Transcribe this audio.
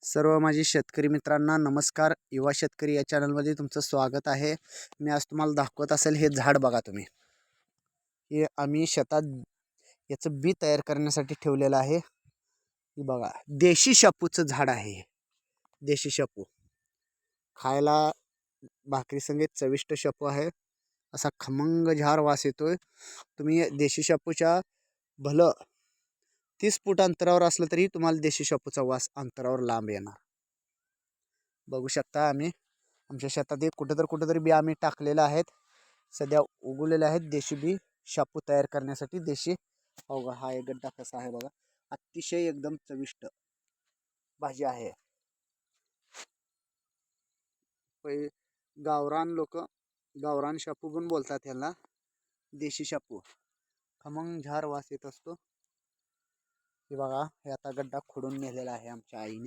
सर्व माझी शेतकरी मित्रांना नमस्कार. युवा शेतकरी या चॅनलमध्ये तुमचं स्वागत आहे. मी आज तुम्हाला दाखवत असेल हे झाड बघा तुम्ही. हे आम्ही शेतात याचं बी तयार करण्यासाठी ठेवलेलं आहे. हे बघा देशी शेपूचं झाड आहे. देशी शेपू खायला भाकरी संगीत चविष्ट शेपू आहे. असा खमंग झार वास येतोय. तुम्ही देशी शेपूच्या भलं 30 फूट अंतरावर असलं तरी तुम्हाला देशी शेपूचा वास अंतरावर लांब येणार. बघू शकता आम्ही आमच्या शेतात एक कुठेतरी बी आम्ही टाकलेलं आहेत. सध्या उगवलेले आहेत देशी बी शेपू तयार करण्यासाठी. देशी बघा हा एक गड्डा कसा आहे बघा. अतिशय एकदम चविष्ट भाजी आहे. गावरान लोक गावरान शेपू पण बोलतात याला. देशी शेपू खमंग झार वास येत असतो. हे बघा हे आता गड्डा खोडून नेलेला आहे आमच्या आईने.